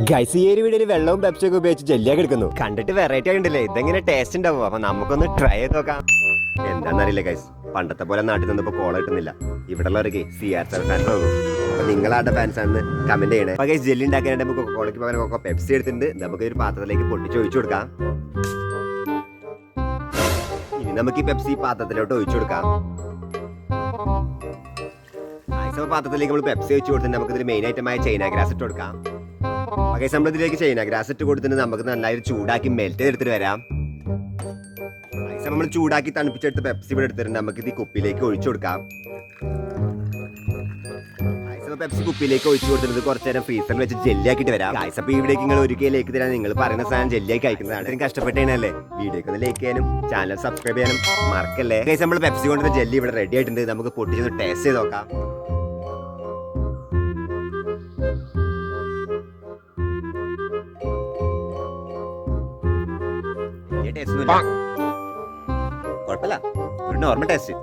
Guys ഈ ഒരു വീഡിയോയിൽ വെള്ളവും പെപ്സി ഒക്കെ ഉപയോഗിച്ച് ജെല്ലിയൊക്കെ എടുക്കുന്നു. കണ്ടിട്ട് വെറൈറ്റി ആയിട്ടില്ലേ? ഇതെങ്ങനെ ടേസ്റ്റ് ഉണ്ടാവും? അപ്പൊ നമുക്കൊന്ന് ട്രൈ ചെയ്ത് നോക്കാം. എന്താണെന്നറിയില്ല ഗൈസ്, പണ്ടത്തെ പോലെ നാട്ടിൽ നിന്നപ്പോ കോള കിട്ടുന്നില്ല. ഇവിടെ ഉള്ളവർക്ക് CR7 ഫാൻസ് ആകും. അപ്പൊ നിങ്ങളാരുടെ ഫാൻസ് ആണെന്ന് കമന്റ് ചെയ്യണേ. അപ്പൊ ഗൈസ് ജെല്ലി ഉണ്ടാക്കാനായിട്ട് നമുക്ക് കോളയ്ക്ക് പകരം പെപ്സി എടുത്തിട്ടുണ്ട്. നമുക്ക് ഒരു പാത്രത്തിലേക്ക് പൊട്ടിച്ച് ഒഴിച്ചു കൊടുക്കാം. ഇനി നമുക്ക് ഈ പെപ്സി പാത്രത്തിലോട്ട് ഒഴിച്ചു കൊടുക്കാം. പാത്രത്തിലേക്ക് നമ്മൾ പെപ്സി വെച്ച് കൊടുത്തിട്ട് നമുക്ക് ഇതിൽ മെയിൻ ഐറ്റമായ ചൈന ഗ്രാസ് ഇട്ട് കൊടുക്കാം. ഗൈസ് നമ്മൾ ഇതിലേക്ക് ചൈന ഗ്രാസ് ഇട്ട് കൊടുത്തിട്ട് നമുക്ക് നന്നായിട്ട് ചൂടാക്കി മെൽറ്റ് ചെയ്തെടുത്തിട്ട് വരാം. ഗൈസ് നമ്മൾ ചൂടാക്കി തണുപ്പിച്ചെടുത്ത് പെപ്സി ഇവിടെ എടുത്തിട്ടുണ്ട്. നമുക്ക് ഇത് കുപ്പിയിലേക്ക് ഒഴിച്ചു കൊടുക്കാം. പെപ്സി കുപ്പിയിലേക്ക് ഒഴിച്ചു കൊടുത്തിട്ട് കുറച്ച് നേരം ഫ്രീസറിൽ വെച്ച് ജെല്ലി ആക്കിയിട്ട് വരാം. ഗൈസ് അപ്പോൾ ഇവിടേക്ക് നിങ്ങൾ ഒരിക്കലേക്ക് തരാൻ നിങ്ങൾ പറയുന്ന സാധനം ജെല്ലി ആക്കി അയക്കുന്നതാണ്. അതിന് കഷ്ടപ്പെട്ടേനല്ലേ? വീഡിയോക്ക് ഒന്ന് ലൈക്ക് ചെയ്യാനും ചാനൽ സബ്സ്ക്രൈബ് ചെയ്യാനും മറക്കല്ലേ. ഗൈസ് നമ്മൾ പെപ്സി കൊണ്ടുവന്ന ജെല്ലി ഇവിടെ റെഡി ആയിട്ടുണ്ട്. നമുക്ക് പൊട്ടിച്ചൊന്ന് ടേസ്റ്റ് ചെയ്ത് നോക്കാം. ടേസ്റ്റ് കുഴപ്പമില്ല, ഒരു നോർമൽ ടേസ്റ്റ്.